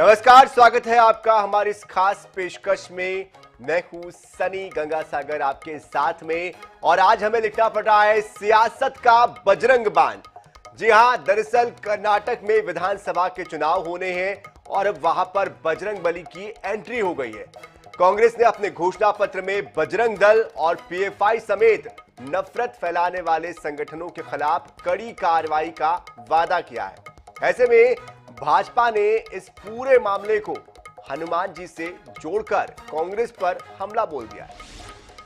नमस्कार, स्वागत है आपका हमारी इस खास पेशकश में। मैं हूं सनी गंगासागर आपके साथ में और आज हमें लिखना पड़ रहा है सियासत का बजरंग बान। जी हां, दरअसल कर्नाटक में विधानसभा के चुनाव होने हैं और अब वहां पर बजरंग बली की एंट्री हो गई है। कांग्रेस ने अपने घोषणा पत्र में बजरंग दल और पीएफआई समेत नफरत फैलाने वाले संगठनों के खिलाफ कड़ी कार्रवाई का वादा किया है। ऐसे में भाजपा ने इस पूरे मामले को हनुमान जी से जोड़कर कांग्रेस पर हमला बोल दिया है।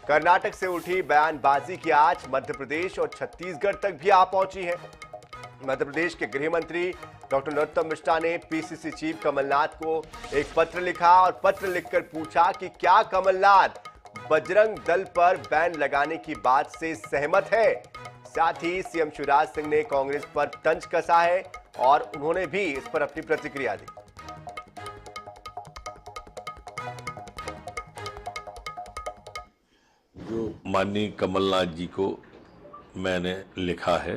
कर्नाटक से उठी बयानबाजी की आंच मध्य प्रदेश और छत्तीसगढ़ तक भी आ पहुंची है। मध्य प्रदेश के गृह मंत्री डॉक्टर नरोत्तम मिश्रा ने पीसीसी चीफ कमलनाथ को एक पत्र लिखा और पत्र लिखकर पूछा कि क्या कमलनाथ बजरंग दल पर बैन लगाने की बात से सहमत है। साथ ही सीएम शिवराज सिंह ने कांग्रेस पर तंज कसा है और उन्होंने भी इस पर अपनी प्रतिक्रिया दी। जो माननीय कमलनाथ जी को मैंने लिखा है,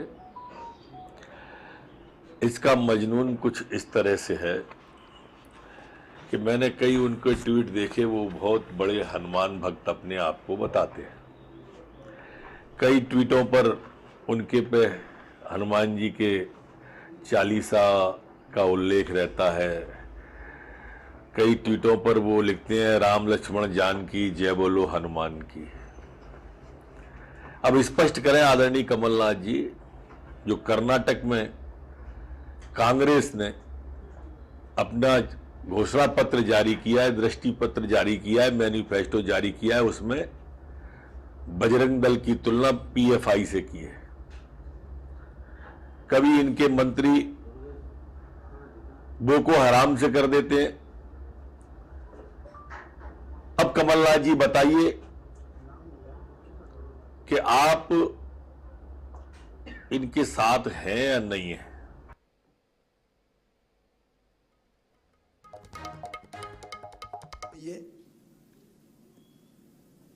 इसका मजनून कुछ इस तरह से है कि मैंने कई उनके ट्वीट देखे। वो बहुत बड़े हनुमान भक्त अपने आप को बताते हैं। कई ट्वीटों पर उनके पे हनुमान जी के चालीसा का उल्लेख रहता है। कई ट्वीटों पर वो लिखते हैं राम लक्ष्मण जानकी जय बोलो हनुमान की। अब स्पष्ट करें आदरणीय कमलनाथ जी, जो कर्नाटक में कांग्रेस ने अपना घोषणा पत्र जारी किया है, दृष्टि पत्र जारी किया है, मैनिफेस्टो जारी किया है, उसमें बजरंग दल की तुलना पीएफआई से की है। कभी इनके मंत्री बोको हराम से कर देते हैं। अब कमलनाथ जी बताइए कि आप इनके साथ हैं या नहीं हैं। ये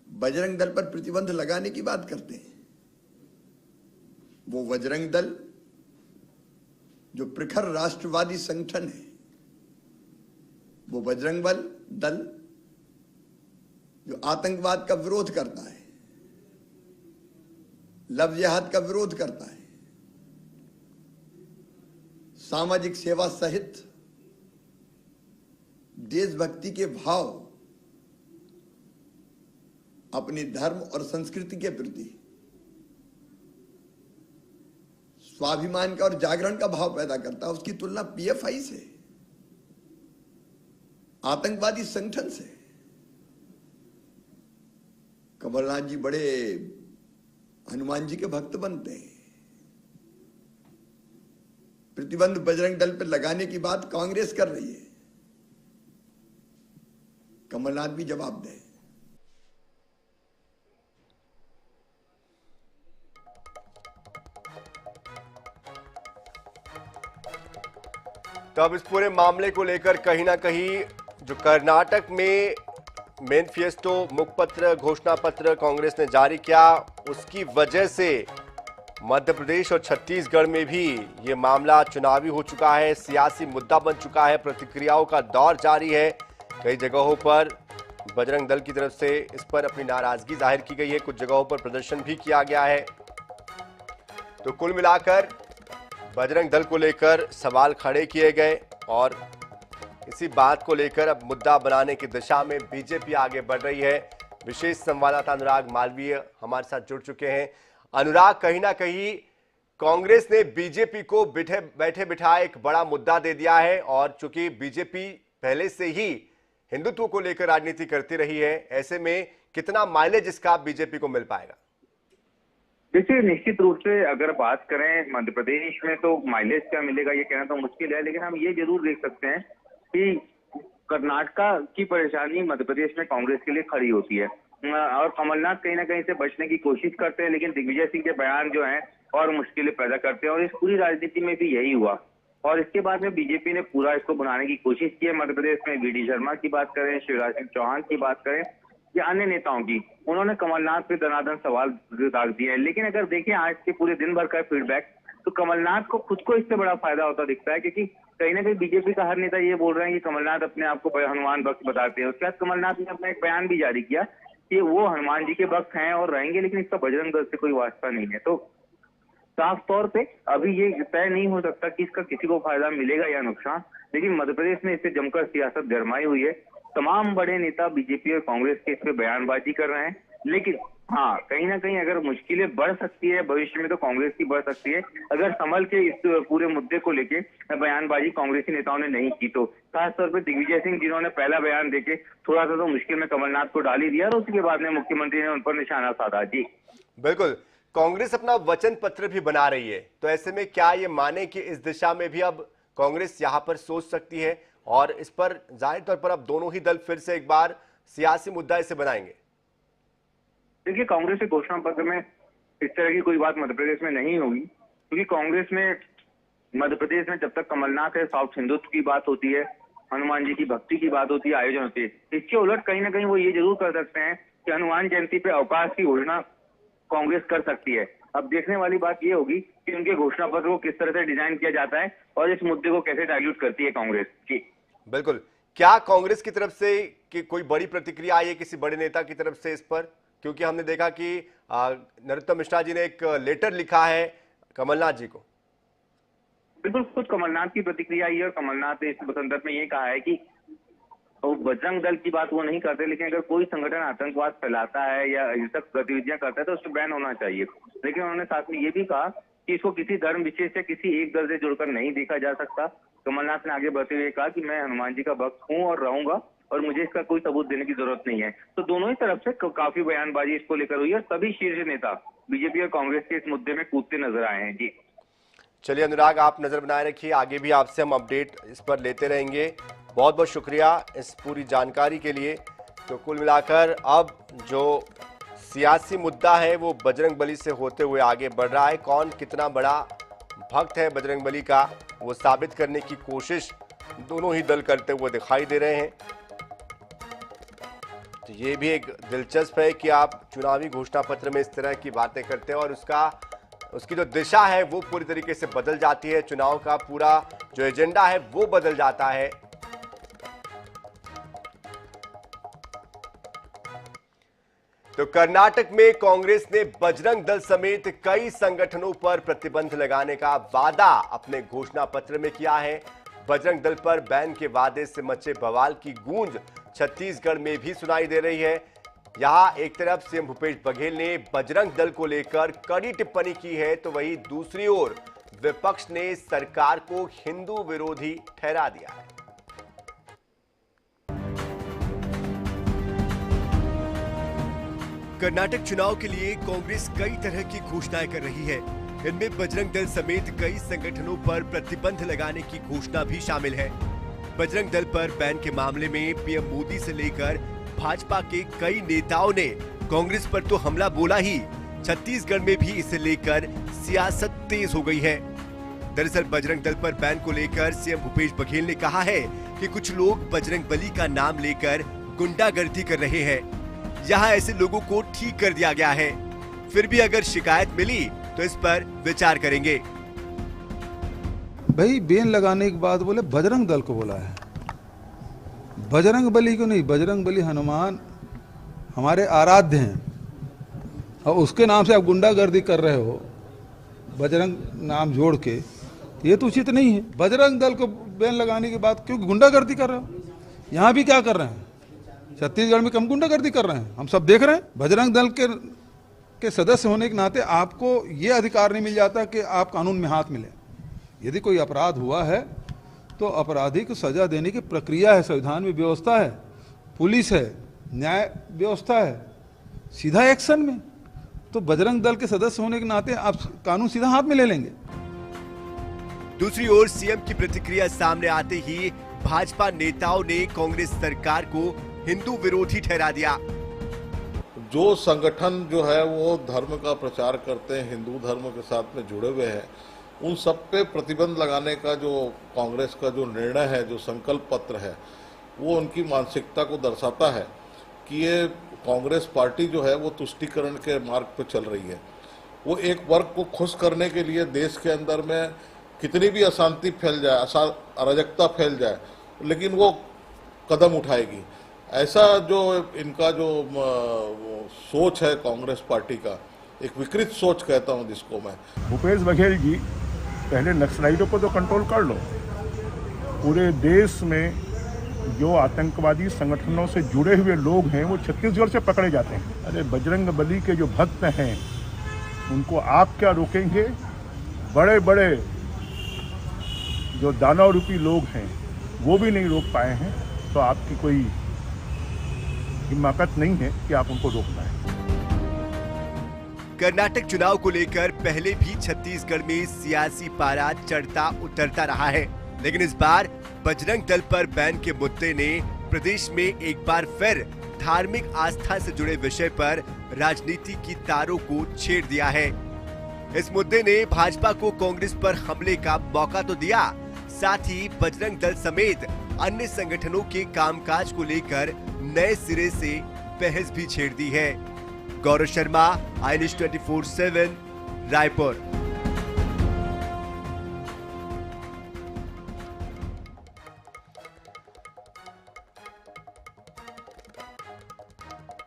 बजरंग दल पर प्रतिबंध लगाने की बात करते हैं। वो बजरंग दल जो प्रखर राष्ट्रवादी संगठन है, वो बजरंग दल जो आतंकवाद का विरोध करता है, लव जिहाद का विरोध करता है, सामाजिक सेवा सहित देशभक्ति के भाव अपने धर्म और संस्कृति के प्रति स्वाभिमान का और जागरण का भाव पैदा करता है, उसकी तुलना पीएफआई से, आतंकवादी संगठन से। कमलनाथ जी बड़े हनुमान जी के भक्त बनते हैं। प्रतिबंध बजरंग दल पर लगाने की बात कांग्रेस कर रही है, कमलनाथ भी जवाब दें। तो अब इस पूरे मामले को लेकर कहीं ना कहीं जो कर्नाटक में मैनिफेस्टो मुखपत्र घोषणा पत्र कांग्रेस ने जारी किया, उसकी वजह से मध्य प्रदेश और छत्तीसगढ़ में भी ये मामला चुनावी हो चुका है, सियासी मुद्दा बन चुका है। प्रतिक्रियाओं का दौर जारी है। कई जगहों पर बजरंग दल की तरफ से इस पर अपनी नाराजगी जाहिर की गई है, कुछ जगहों पर प्रदर्शन भी किया गया है। तो कुल मिलाकर बजरंग दल को लेकर सवाल खड़े किए गए और इसी बात को लेकर अब मुद्दा बनाने की दिशा में बीजेपी आगे बढ़ रही है। विशेष संवाददाता अनुराग मालवीय हमारे साथ जुड़ चुके हैं। अनुराग, कहीं ना कहीं कांग्रेस ने बीजेपी को बैठे बिठाए एक बड़ा मुद्दा दे दिया है और चूंकि बीजेपी पहले से ही हिंदुत्व को लेकर राजनीति करती रही है, ऐसे में कितना माइलेज इसका बीजेपी को मिल पाएगा? देखिए, निश्चित रूप से अगर बात करें मध्य प्रदेश में तो माइलेज क्या मिलेगा ये कहना तो मुश्किल है, लेकिन हम ये जरूर देख सकते हैं कि कर्नाटक की परेशानी मध्य प्रदेश में कांग्रेस के लिए खड़ी होती है और कमलनाथ कहीं ना कहीं से बचने की कोशिश करते हैं, लेकिन दिग्विजय सिंह के बयान जो हैं और मुश्किलें पैदा करते हैं और इस पूरी राजनीति में भी यही हुआ। और इसके बाद में बीजेपी ने पूरा इसको बनाने की कोशिश की है। मध्य प्रदेश में वीडी शर्मा की बात करें, शिवराज सिंह चौहान की बात करें या अन्य नेताओं की, उन्होंने कमलनाथ पे दनादन सवाल दाग दिए हैं। लेकिन अगर देखें आज के पूरे दिन भर का फीडबैक, तो कमलनाथ को खुद को इससे बड़ा फायदा होता दिखता है, क्योंकि कहीं ना कहीं बीजेपी का हर नेता ये बोल रहे हैं कि कमलनाथ अपने आप को हनुमान भक्त बताते हैं। उसके बाद कमलनाथ ने अपना एक बयान भी जारी किया कि वो हनुमान जी के भक्त हैं और रहेंगे, लेकिन इसका बजरंग दल से कोई वास्ता नहीं है। तो साफ तौर पे अभी ये तय नहीं हो सकता कि इसका किसी को फायदा मिलेगा या नुकसान, लेकिन मध्य प्रदेश में इससे जमकर सियासत गरमाई हुई है। तमाम बड़े नेता बीजेपी और कांग्रेस के इस पे बयानबाजी कर रहे हैं, लेकिन हाँ, कहीं ना कहीं अगर मुश्किलें बढ़ सकती है भविष्य में तो कांग्रेस की बढ़ सकती है अगर संभल के इस पूरे मुद्दे को लेके बयानबाजी कांग्रेसी नेताओं ने नहीं की तो। खासतौर पर दिग्विजय सिंह जिन्होंने पहला बयान देके थोड़ा सा तो मुश्किल में कमलनाथ को डाल ही दिया और उसके बाद में मुख्यमंत्री ने उन पर निशाना साधा। जी बिल्कुल, कांग्रेस अपना वचन पत्र भी बना रही है, तो ऐसे में क्या ये माने कि इस दिशा में भी अब कांग्रेस यहां पर सोच सकती है और इस पर जाहिर तौर पर अब दोनों ही दल फिर से एक बार सियासी मुद्दा इसे बनाएंगे? देखिए, कांग्रेस के घोषणा पत्र में इस तरह की कोई बात मध्य प्रदेश में नहीं होगी, क्योंकि कांग्रेस में मध्य प्रदेश में जब तक कमलनाथ है साउथ हिंदुत्व की बात होती है, हनुमान जी की भक्ति की बात होती है, आयोजन होती है। इसके उलट कहीं ना कहीं वो ये जरूर कर सकते हैं कि हनुमान जयंती पे अवकाश की घोषणा कांग्रेस कर सकती है। अब देखने वाली बात ये होगी कि उनके घोषणा पत्र को किस तरह से डिजाइन किया जाता है और इस मुद्दे को कैसे डाइल्यूट करती है कांग्रेस। जी बिल्कुल, क्या कांग्रेस की तरफ से कि कोई बड़ी प्रतिक्रिया आई है किसी बड़े नेता की तरफ से इस पर? क्योंकि हमने देखा कि नरोत्तम मिश्रा जी ने एक लेटर लिखा है कमलनाथ जी को। बिल्कुल, खुद कमलनाथ की प्रतिक्रिया आई है और कमलनाथ ने इस संदर्भ में ये कहा है कि तो बजरंग दल की बात वो नहीं करते, लेकिन अगर कोई संगठन आतंकवाद फैलाता है या हिंसक गतिविधियां करता है तो उसको बैन होना चाहिए। लेकिन उन्होंने साथ में ये भी कहा कि इसको किसी धर्म विशेष या किसी एक दल से जुड़कर नहीं देखा जा सकता। कमलनाथ ने आगे बढ़ते हुए कहा कि मैं हनुमान जी का भक्त हूँ और रहूंगा और मुझे इसका कोई सबूत देने की जरूरत नहीं है। तो दोनों ही तरफ से काफी बयानबाजी इसको लेकर हुई है और सभी शीर्ष नेता बीजेपी और कांग्रेस के इस मुद्दे में कूदते नजर आए हैं। जी चलिए अनुराग, आप नजर बनाए रखिए, आगे भी आपसे हम अपडेट इस पर लेते रहेंगे। बहुत बहुत शुक्रिया इस पूरी जानकारी के लिए। तो कुल मिलाकर अब जो सियासी मुद्दा है वो बजरंगबली से होते हुए आगे बढ़ रहा है। कौन कितना बड़ा भक्त है बजरंगबली का, वो साबित करने की कोशिश दोनों ही दल करते हुए दिखाई दे रहे हैं। तो ये भी एक दिलचस्प है कि आप चुनावी घोषणा पत्र में इस तरह की बातें करते हैं और उसकी जो दिशा है वो पूरी तरीके से बदल जाती है। चुनाव का पूरा जो एजेंडा है वो बदल जाता है। तो कर्नाटक में कांग्रेस ने बजरंग दल समेत कई संगठनों पर प्रतिबंध लगाने का वादा अपने घोषणा पत्र में किया है। बजरंग दल पर बैन के वादे से मचे बवाल की गूंज छत्तीसगढ़ में भी सुनाई दे रही है। यहां एक तरफ सीएम भूपेश बघेल ने बजरंग दल को लेकर कड़ी टिप्पणी की है, तो वहीं दूसरी ओर विपक्ष ने सरकार को हिंदू विरोधी ठहरा दिया है। कर्नाटक चुनाव के लिए कांग्रेस कई तरह की घोषणाएं कर रही है। इनमें बजरंग दल समेत कई संगठनों पर प्रतिबंध लगाने की घोषणा भी शामिल है। बजरंग दल पर बैन के मामले में पीएम मोदी से लेकर भाजपा के कई नेताओं ने कांग्रेस पर तो हमला बोला ही, छत्तीसगढ़ में भी इसे लेकर सियासत तेज हो गई है। दरअसल बजरंग दल पर बैन को लेकर सीएम भूपेश बघेल ने कहा है कि कुछ लोग बजरंगबली का नाम लेकर गुंडागर्दी कर रहे हैं। यहाँ ऐसे लोगों को ठीक कर दिया गया है, फिर भी अगर शिकायत मिली तो इस पर विचार करेंगे। भाई बैन लगाने के बाद बोले बजरंग दल को बोला है, बजरंग बली को नहीं। बजरंग बली हनुमान हमारे आराध्य हैं और उसके नाम से आप गुंडागर्दी कर रहे हो बजरंग नाम जोड़ के, ये तो उचित नहीं है। बजरंग दल को बैन लगाने के बाद क्यों गुंडागर्दी कर रहे हो? यहाँ भी क्या कर रहे हैं, छत्तीसगढ़ में कम गुंडागर्दी कर रहे हैं, हम सब देख रहे हैं। बजरंग दल के सदस्य होने के नाते आपको ये अधिकार नहीं मिल जाता कि आप कानून में हाथ मिले। यदि कोई अपराध हुआ है तो अपराधी को सजा देने की प्रक्रिया है, संविधान में व्यवस्था है, पुलिस है, न्याय व्यवस्था है, सीधा एक्शन में। तो बजरंग दल के सदस्य होने के नाते आप कानून सीधा हाथ में ले लेंगे। दूसरी ओर सीएम की प्रतिक्रिया सामने आते ही भाजपा नेताओं ने कांग्रेस सरकार को हिंदू विरोधी ठहरा दिया। जो संगठन जो है वो धर्म का प्रचार करते हैं, हिंदू धर्म के साथ में जुड़े हुए हैं, उन सब पे प्रतिबंध लगाने का जो कांग्रेस का जो निर्णय है, जो संकल्प पत्र है, वो उनकी मानसिकता को दर्शाता है कि ये कांग्रेस पार्टी जो है वो तुष्टीकरण के मार्ग पर चल रही है। वो एक वर्ग को खुश करने के लिए देश के अंदर में कितनी भी अशांति फैल जाए, अराजकता फैल जाए, लेकिन वो कदम उठाएगी। ऐसा जो इनका जो सोच है कांग्रेस पार्टी का, एक विकृत सोच कहता हूं जिसको मैं। भूपेश बघेल जी, पहले नक्सलाइटों को तो कंट्रोल कर लो। पूरे देश में जो आतंकवादी संगठनों से जुड़े हुए लोग हैं वो छत्तीसगढ़ से पकड़े जाते हैं। अरे बजरंग बली के जो भक्त हैं उनको आप क्या रोकेंगे? बड़े बड़े जो दानव रूपी लोग हैं वो भी नहीं रोक पाए हैं, तो आपकी कोई हिम्मत नहीं है कि आप उनको रोक पाए। कर्नाटक चुनाव को लेकर पहले भी छत्तीसगढ़ में सियासी पारा चढ़ता उतरता रहा है, लेकिन इस बार बजरंग दल पर बैन के मुद्दे ने प्रदेश में एक बार फिर धार्मिक आस्था से जुड़े विषय पर राजनीति की तारों को छेड़ दिया है। इस मुद्दे ने भाजपा को कांग्रेस पर हमले का मौका तो दिया, साथ ही बजरंग दल समेत अन्य संगठनों के कामकाज को लेकर नए सिरे से बहस भी छेड़ दी है। Gaurav Sharma, I news 24/7, Raipur.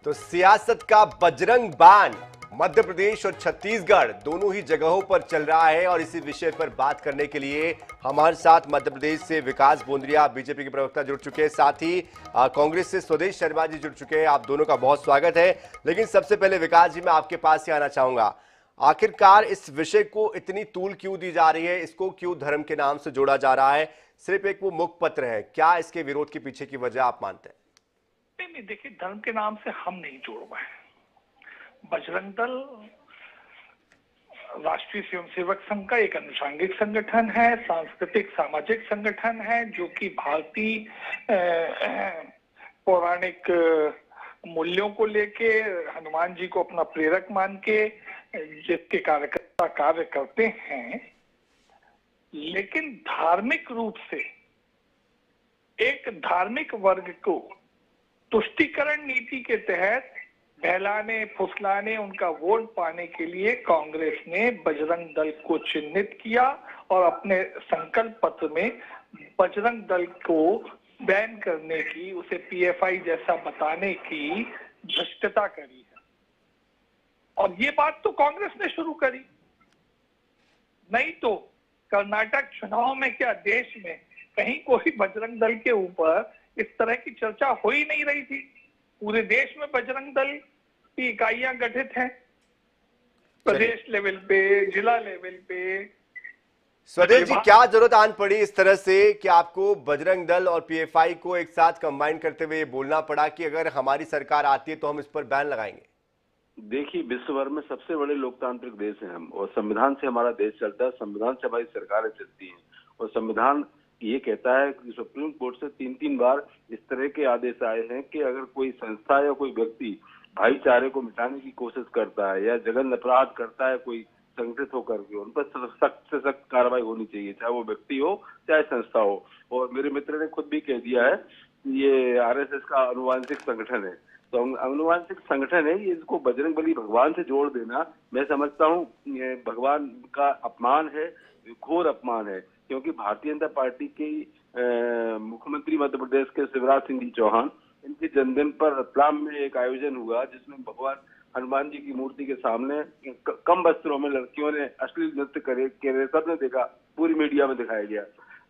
तो सियासत का बजरंग बाण मध्य प्रदेश और छत्तीसगढ़ दोनों ही जगहों पर चल रहा है, और इसी विषय पर बात करने के लिए हमारे साथ मध्य प्रदेश से विकास बोंद्रिया बीजेपी के प्रवक्ता जुड़ चुके हैं, साथ ही कांग्रेस से स्वदेश शर्मा जी जुड़ चुके हैं। आप दोनों का बहुत स्वागत है। लेकिन सबसे पहले विकास जी, मैं आपके पास ही आना चाहूंगा, आखिरकार इस विषय को इतनी तूल क्यों दी जा रही है? इसको क्यों धर्म के नाम से जोड़ा जा रहा है? सिर्फ एक वो मुखपत्र है, क्या इसके विरोध के पीछे की वजह आप मानते हैं? नहीं, देखिए, धर्म के नाम से हम नहीं जोड़ रहे हैं। बजरंग दल राष्ट्रीय स्वयंसेवक संघ का एक अनुषंगिक संगठन है, सांस्कृतिक सामाजिक संगठन है, जो कि भारतीय पौराणिक मूल्यों को लेके हनुमान जी को अपना प्रेरक मान के जिसके कार्यकर्ता कार्य करते हैं, लेकिन धार्मिक रूप से एक धार्मिक वर्ग को तुष्टीकरण नीति के तहत बहलाने फुसलाने, उनका वोट पाने के लिए कांग्रेस ने बजरंग दल को चिन्हित किया और अपने संकल्प पत्र में बजरंग दल को बैन करने की, उसे पीएफआई जैसा बताने की धृष्टता करी है। और ये बात तो कांग्रेस ने शुरू करी, नहीं तो कर्नाटक चुनाव में क्या देश में कहीं कोई बजरंग दल के ऊपर इस तरह की चर्चा हो ही नहीं रही थी। पूरे देश में बजरंग दल की इकाइयां गठित हैं, प्रदेश लेवल पे, जिला लेवल पे। स्वदेश जी, क्या जरूरत आन पड़ी इस तरह से कि आपको बजरंग दल और पीएफआई को एक साथ कंबाइन करते हुए बोलना पड़ा कि अगर हमारी सरकार आती है तो हम इस पर बैन लगाएंगे? देखिए, विश्व भर में सबसे बड़े लोकतांत्रिक देश हैं हम, और संविधान से हमारा देश चलता है, संविधान से हमारी सरकारें चलती हैं, और संविधान ये कहता है कि सुप्रीम कोर्ट से 3-3 बार इस तरह के आदेश आए हैं कि अगर कोई संस्था या कोई व्यक्ति भाईचारे को मिटाने की कोशिश करता है या जघन्य अपराध करता है कोई संगठित होकर के, उन पर सख्त से सख्त कार्रवाई होनी चाहिए, चाहे वो व्यक्ति हो चाहे संस्था हो। और मेरे मित्र ने खुद भी कह दिया है कि ये आरएसएस का अनुवांशिक संगठन है, तो अनुवांशिक संगठन है ये, इसको बजरंग बली भगवान से जोड़ देना मैं समझता हूँ भगवान का अपमान है, घोर अपमान है। क्योंकि भारतीय जनता पार्टी के मुख्यमंत्री मध्य प्रदेश के शिवराज सिंह जी चौहान, इनके जन्मदिन पर रतलाम में एक आयोजन हुआ जिसमें भगवान हनुमान जी की मूर्ति के सामने कम वस्त्रों में लड़कियों ने अश्लील नृत्य करे, सबने देखा, पूरी मीडिया में दिखाया गया।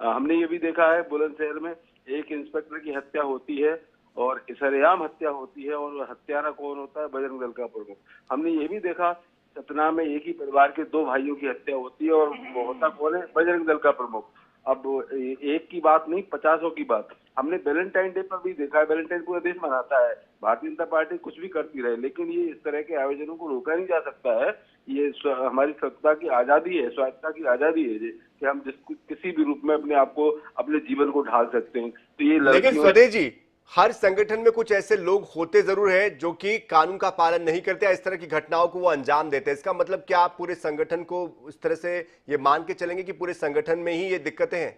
हमने ये भी देखा है बुलंदशहर में एक इंस्पेक्टर की हत्या होती है और सरेआम हत्या होती है, और हत्यारा कौन होता है? बजरंग दल का प्रमुख। हमने ये भी देखा सतना में एक ही परिवार के 2 भाइयों की हत्या होती है और वो होता कौन है? बजरंग दल का प्रमुख। अब एक की बात नहीं, 50 की बात। हमने वैलेंटाइन डे पर भी देखा है, वैलेंटाइन पूरा देश मनाता है, भारतीय जनता पार्टी कुछ भी करती रहे, लेकिन ये इस तरह के आयोजनों को रोका नहीं जा सकता है। ये हमारी स्वतंत्रता की आजादी है, स्वायत्तता की आजादी है कि हम किसी भी रूप में अपने आप को, अपने जीवन को ढाल सकते हैं। तो ये लेकिन स्वदेश जी, हर संगठन में कुछ ऐसे लोग होते जरूर हैं जो कि कानून का पालन नहीं करते, इस तरह की घटनाओं को वो अंजाम देते हैं। इसका मतलब क्या आप पूरे संगठन को इस तरह से ये मान के चलेंगे कि पूरे संगठन में ही ये दिक्कतें हैं?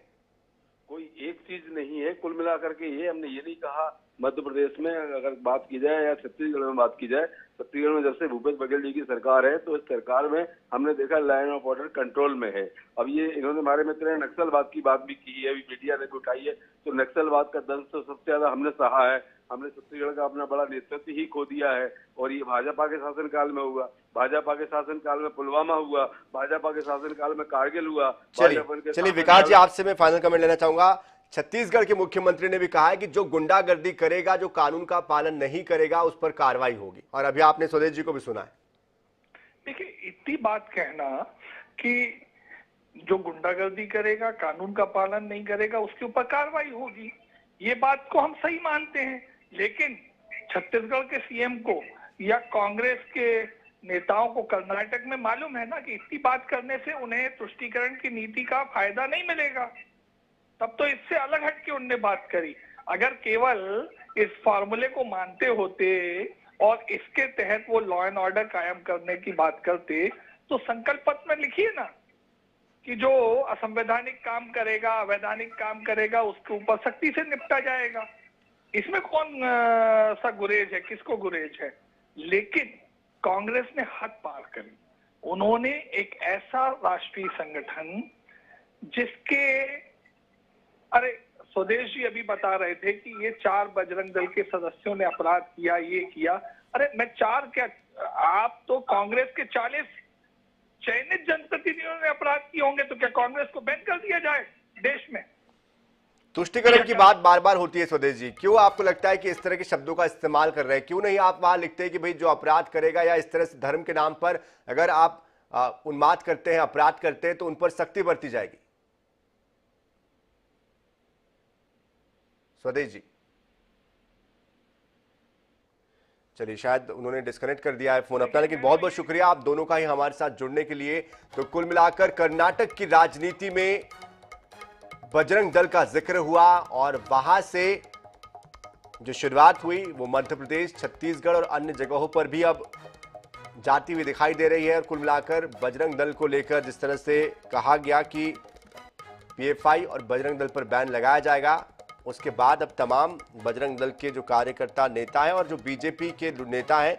कोई एक चीज नहीं है, कुल मिलाकर के ये हमने ये नहीं कहा मध्य प्रदेश में अगर बात की जाए या छत्तीसगढ़ में बात की जाए, छत्तीसगढ़ में जब से भूपेश बघेल जी की सरकार है तो इस सरकार में हमने देखा लाइन ऑफ ऑर्डर कंट्रोल में है। अब ये इन्होंने, हमारे मित्र ने नक्सलवाद की बात भी की है, अभी मीडिया ने भी उठाई है, तो नक्सलवाद का दंश तो सबसे ज्यादा हमने सहा है। हमने छत्तीसगढ़ का अपना बड़ा नेतृत्व ही खो दिया है और ये भाजपा के शासनकाल में हुआ, भाजपा के शासनकाल में पुलवामा हुआ, भाजपा के शासनकाल में कारगिल हुआ। चलिए विकास जी, आपसे मैं फाइनल कमेंट लेना चाहूंगा। छत्तीसगढ़ के मुख्यमंत्री ने भी कहा है कि जो गुंडागर्दी करेगा, जो कानून का पालन नहीं करेगा, उस पर कार्रवाई होगी, और अभी आपने स्वदेश जी को भी सुना है। देखिए, इतनी बात कहना कि जो गुंडागर्दी करेगा, कानून का पालन नहीं करेगा, उसके ऊपर कार्रवाई होगी, ये बात को हम सही मानते हैं। लेकिन छत्तीसगढ़ के सीएम को या कांग्रेस के नेताओं को कर्नाटक में मालूम है ना कि इतनी बात करने से उन्हें तुष्टीकरण की नीति का फायदा नहीं मिलेगा। तब तो इससे अलग हट के उनने बात करी। अगर केवल इस फॉर्मूले को मानते होते और इसके तहत वो लॉ एंड ऑर्डर कायम करने की बात करते तो संकल्प पत्र में लिखिए ना कि जो असंवैधानिक काम करेगा, अवैधानिक काम करेगा, उसके ऊपर सख्ती से निपटा जाएगा। इसमें कौन सा गुरेज है, किसको गुरेज है? लेकिन कांग्रेस ने हद पार करी। उन्होंने एक ऐसा राष्ट्रीय संगठन जिसके, अरे स्वदेश जी अभी बता रहे थे कि ये 4 बजरंग दल के सदस्यों ने अपराध किया, ये किया। अरे मैं 4 क्या, आप तो कांग्रेस के 40 चयनित जनप्रतिनिधियों ने अपराध किए होंगे, तो क्या कांग्रेस को बैन कर दिया जाए देश में? तुष्टीकरण की बात बार बार होती है स्वदेश जी, क्यों आपको लगता है कि इस तरह के शब्दों का इस्तेमाल कर रहे हैं? क्यों नहीं आप वहां लिखते हैं कि भाई जो अपराध करेगा या इस तरह से धर्म के नाम पर अगर आप उन्माद करते हैं, अपराध करते हैं, तो उन पर सख्ती बरती जाएगी? स्वदेश जी, चलिए शायद उन्होंने डिस्कनेक्ट कर दिया है फोन अपना, लेकिन बहुत बहुत शुक्रिया आप दोनों का ही हमारे साथ जुड़ने के लिए। तो कुल मिलाकर कर्नाटक की राजनीति में बजरंग दल का जिक्र हुआ और वहां से जो शुरुआत हुई वो मध्य प्रदेश, छत्तीसगढ़ और अन्य जगहों पर भी अब जाती हुई दिखाई दे रही है। और कुल मिलाकर बजरंग दल को लेकर जिस तरह से कहा गया कि पीएफआई और बजरंग दल पर बैन लगाया जाएगा, उसके बाद अब तमाम बजरंग दल के जो कार्यकर्ता, नेता हैं और जो बीजेपी के नेता हैं